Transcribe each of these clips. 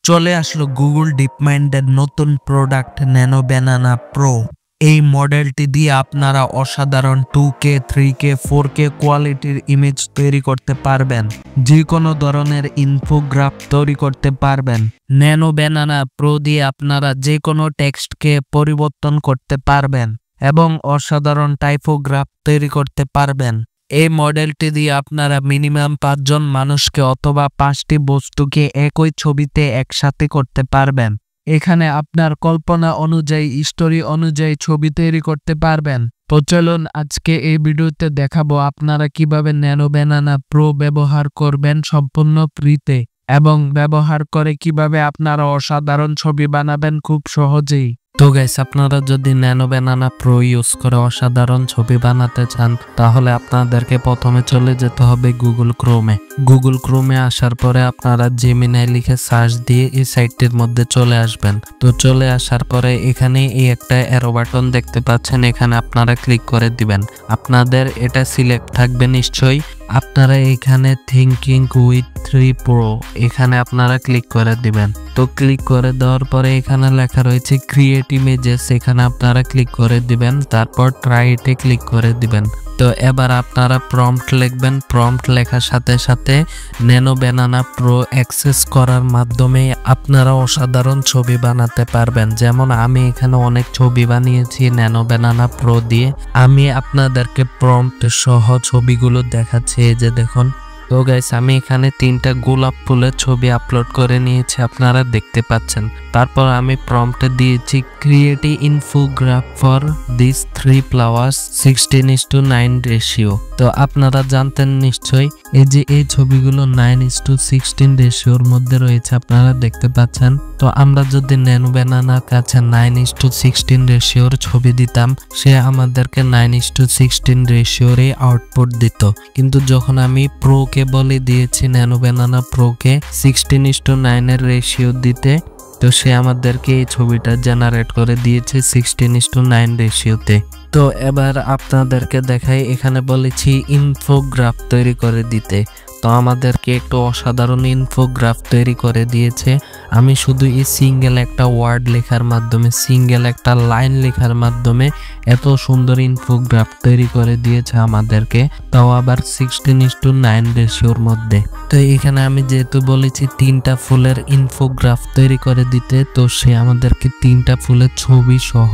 চলে আসলো গুগল ডিপমাইন্ডের নতুন প্রোডাক্ট ন্যানো ব্যানানা প্রো। এই মডেলটি দিয়ে আপনারা অসাধারণ 2K 3K 4K কোয়ালিটির ইমেজ তৈরি করতে পারবেন, যে কোনো ধরনের ইনফোগ্রাফ তৈরি করতে পারবেন। ন্যানো ব্যানানা প্রো দিয়ে আপনারা যে কোনো টেক্সটকে পরিবর্তন করতে পারবেন এবং অসাধারণ টাইপোগ্রাফ তৈরি করতে পারবেন। এই মডেলটি দিয়ে আপনারা মিনিমাম 5 জন মানুষকে অথবা 5টি বস্তুকে একই ছবিতে একসাথে করতে পারবেন। এখানে আপনার কল্পনা অনুযায়ী, স্টোরি অনুযায়ী ছবি তৈরি করতে পারবেন। তো চলুন আজকে এই ভিডিওতে দেখাবো আপনারা কিভাবে ন্যানো ব্যানানা প্রো ব্যবহার করবেন সম্পূর্ণ ফ্রিতে, এবং ব্যবহার করে কিভাবে আপনারা অসাধারণ ছবি বানাবেন খুব সহজেই। তো গাইস, আপনারা যদি ন্যানো ব্যানানা প্রো ইউজ করে অসাধারণ ছবি বানাতে চান, তাহলে আপনাদেরকে প্রথমে চলে যেতে হবে গুগল ক্রোমে। গুগল ক্রোমে আসার পরে আপনারা জেমিনাই লিখে সার্চ দিয়ে এই সাইটটির মধ্যে চলে আসবেন। তো চলে আসার পরে এখানে এই একটা অ্যারো বাটন দেখতে পাচ্ছেন, এখানে আপনারা ক্লিক করে দিবেন। আপনাদের এটা সিলেক্ট থাকবে নিশ্চয়ই। আপনারা এখানে থিঙ্কিং উইথ 3 প্রো এখানে আপনারা ক্লিক করে দিবেন। তো ক্লিক করে দেওয়ার পরে এখানে লেখা রয়েছে ক্রিয়েট ইমেজেস, এখানে আপনারা ক্লিক করে দিবেন। তারপর ট্রাই ইটে ক্লিক করে দিবেন। তো এবার আপনারা প্রম্পট লিখবেন। প্রম্পট লেখার সাথে সাথে ন্যানো ব্যানানা প্রো অ্যাক্সেস করার মাধ্যমে আপনারা অসাধারণ ছবি বানাতে পারবেন। যেমন আমি এখানে অনেক ছবি বানিয়েছি ন্যানো ব্যানানা প্রো দিয়ে। আমি আপনাদেরকে প্রম্পট সহ ছবিগুলো দেখাচ্ছি, এই যে দেখুন। তো গাইস, আমি এখানে 3টা গোলাপ ফুলের ছবি আপলোড করে নিয়েছি, আপনারা দেখতে পাচ্ছেন। তারপর আমি প্রম্পটে দিয়েছি create infograph for this 3 flowers 16:9 ratio. তো আপনারা জানতেন নিশ্চয়ই, এই যে এই ছবিগুলো 9:16 রেশিওর মধ্যে রয়েছে, আপনারা দেখতে পাচ্ছেন। তো আমরা যদি ন্যানো ব্যানানার কাছে 9:16 রেশিওর ছবি দিতাম, সে আমাদেরকে 9:16 রেশিওরে আউটপুট দিত। কিন্তু যখন আমি প্রোকে বলে দিয়েছি ন্যানো ব্যানানা প্রোকে 16:9 এর রেশিও দিতে, তো সে আমাদেরকে এই ছবিটা জেনারেট করে দিয়েছে 16:9 রেশিওতে। তো এবার আপনাদেরকে দেখাই, এখানে বলেছি ইনফোগ্রাফ তৈরি করে দিতে। তো আমাদেরকে একটু অসাধারণ ইনফোগ্রাফ তৈরি করে দিয়েছে। আমি শুধু এই সিঙ্গেল একটা ওয়ার্ড লেখার মাধ্যমে, সিঙ্গেল একটা লাইন লেখার মাধ্যমে এত সুন্দর ইনফোগ্রাফ তৈরি করে দিয়েছে আমাদেরকে, তাও আবার 16:9 রেশিওর মধ্যে। তো এখানে আমি যেহেতু বলেছি 3টা ফুলের ইনফোগ্রাফ তৈরি করে দিতে, তো সে আমাদেরকে 3টা ফুলের ছবি সহ,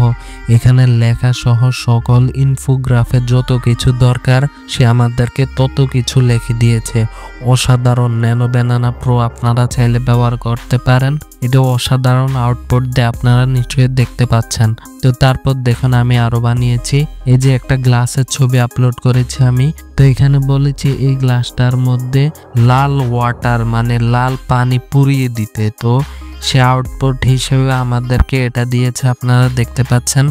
এখানে লেখা সহ সকল ইনফোগ্রাফের যত কিছু দরকার সে আমাদেরকে তত কিছু লিখে দিয়েছে। অসাধারণ ন্যানো ব্যানানা প্রো আপনারা চাইলে ব্যবহার করতে পারেন। এটা অসাধারণ আউটপুট দিয়ে আপনারা নিশ্চয়ই দেখতে পাচ্ছেন। তো তারপর দেখুন আমি আরো বানিয়েছি, এই যে একটা গ্লাসের ছবি আপলোড করেছি আমি। তো এখানে বলেছি এই গ্লাসটার মধ্যে লাল ওয়াটার মানে লাল পানি পুড়িয়ে দিতে। তো সে আউটপুট হিসেবে আমাদেরকে এটা দিয়েছে, আপনারা দেখতে পাচ্ছেন।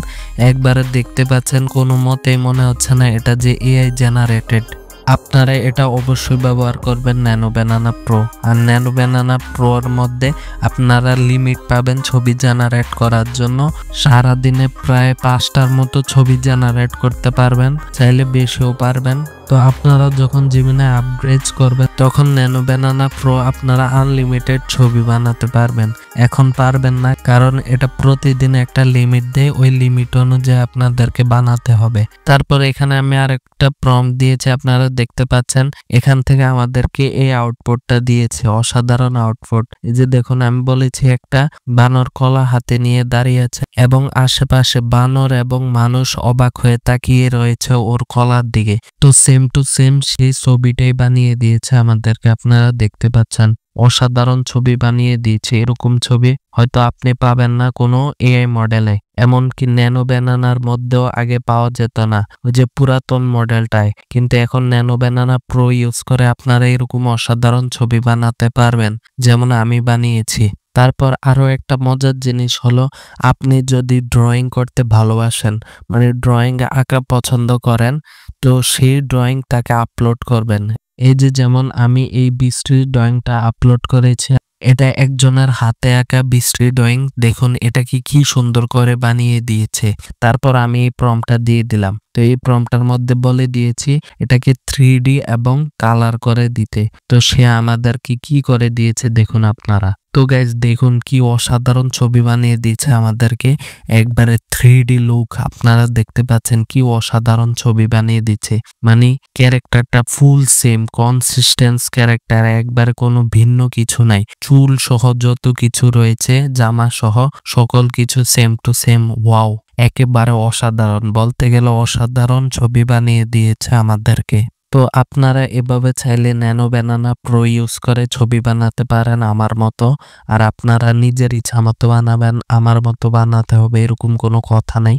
একবারে দেখতে পাচ্ছেন, কোনো মতেই মনে হচ্ছে না এটা যে এআই জেনারেটেড। আপনারা এটা অবশ্যই ব্যবহার করবেন ন্যানো ব্যানানা প্রো। আর ন্যানো ব্যানানা প্রোর মধ্যে আপনারা লিমিট পাবেন ছবি জেনারেট করার জন্য। সারাদিনে প্রায় 5টার মতো ছবি জেনারেট করতে পারবেন, চাইলে বেশিও পারবেন। তো আপনারা যখন জেমিনাই আপগ্রেড করবেন, তখন ন্যানো ব্যানানা প্রো আপনারা আনলিমিটেড ছবি বানাতে পারবেন। এখন পারবেন না, কারণ এটা প্রতিদিন একটা লিমিট দেয়, ওই লিমিট অনুযায়ী আপনাদেরকে বানাতে হবে। তারপর এখানে আমি আরেকটা প্রম্পট দিয়েছি, আপনারা দেখতে পাচ্ছেন। এখান থেকে আমাদেরকে এই আউটপুটটা দিয়েছে, অসাধারণ আউটপুট। এই যে দেখুন, আমি বলেছি একটা বানর কলা হাতে নিয়ে দাঁড়িয়ে আছে এবং আশেপাশে বানর এবং মানুষ অবাক হয়ে তাকিয়ে রয়েছে ওর কলার দিকে। তো সেম টু সেম সেই ছবিটাই বানিয়ে দিয়েছে আমাদেরকে, আপনারা দেখতে পাচ্ছেন। অসাধারণ ছবি বানিয়ে দিয়েছে। এরকম ছবি হয়তো আপনি পাবেন না কোনো এআই মডেলে, এমনকি ন্যানো ব্যানানার মধ্যেও আগে পাওয়া যেত না, ওই যে পুরাতন মডেলটায়। কিন্তু এখন ন্যানো ব্যানানা প্রো ইউজ করে আপনারা এরকম অসাধারণ ছবি বানাতে পারবেন, যেমন আমি বানিয়েছি। তারপর আরো একটা মজার জিনিস হলো, আপনি যদি ড্রয়িং করতে ভালোবাসেন, মানে ড্রয়িং আঁকা পছন্দ করেন, তো সেই ড্রয়িং তাকে আপলোড করবেন। এই যে যেমন আমি এই বৃষ্টির ড্রয়িংটা আপলোড করেছি, এটা একজনের হাতে আঁকা বৃষ্টির ড্রয়িং। দেখুন এটা কি সুন্দর করে বানিয়ে দিয়েছে। তারপর আমি এই প্রম্পটটা দিয়ে দিলাম। তো এই প্রম্পটটার মধ্যে বলে দিয়েছি এটাকে 3D এবং কালার করে দিতে। তো সে আমাদেরকে কি করে দিয়েছে দেখুন আপনারা। তো গাইজ দেখুন কি অসাধারণ ছবি বানিয়ে দিয়েছে আমাদেরকে, একবারে 3D লুক আপনারা দেখতে পাচ্ছেন, কি অসাধারণ ছবি বানিয়ে দিচ্ছে। মানে ক্যারেক্টারটা ফুল সেম কনসিস্টেন্স ক্যারেক্টার, একবারে কোনো ভিন্ন কিছু নাই। চুল সহ যত কিছু রয়েছে, জামা সহ সকল কিছু সেম টু সেম। ওয়াও, একেবারে অসাধারণ, বলতে গেলে অসাধারণ ছবি বানিয়ে দিয়েছে আমাদেরকে। তো আপনারা এভাবে চাইলে ন্যানো ব্যানানা প্রো ইউজ করে ছবি বানাতে পারেন আমার মতো। আর আপনারা নিজের ইচ্ছা মতো বানাবেন, আমার মতো বানাতে হবে এরকম কোনো কথা নাই।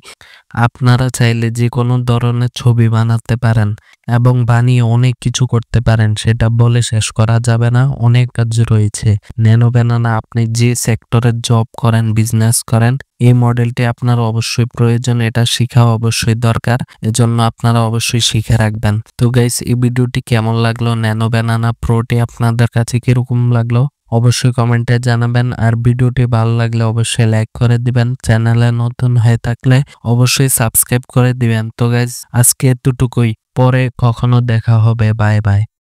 আপনারা চাইলে যে কোনো ধরনের ছবি বানাতে পারেন এবং বানিয়ে অনেক কিছু করতে পারেন, সেটা বলে শেষ করা যাবে না, অনেক কাজ রয়েছে। ন্যানো ব্যানানা আপনি যে সেক্টরে জব করেন, বিজনেস করেন, এই মডেলটি আপনার অবশ্যই প্রয়োজন, এটা শিখা অবশ্যই দরকার, এজন্য আপনারা অবশ্যই শিখে রাখবেন। তো গাইস, এই ভিডিওটি কেমন লাগলো, ন্যানো ব্যানানা প্রোটি আপনাদের কাছে কিরকম লাগলো অবশ্যই কমেন্টে জানাবেন। আর ভিডিওটি ভালো লাগলে অবশ্যই লাইক করে দিবেন, চ্যানেলে নতুন হয়ে থাকলে অবশ্যই সাবস্ক্রাইব করে দিবেন। তো গাইস, আজকে এতটুকুই, পরে কখনো দেখা হবে, বাই বাই।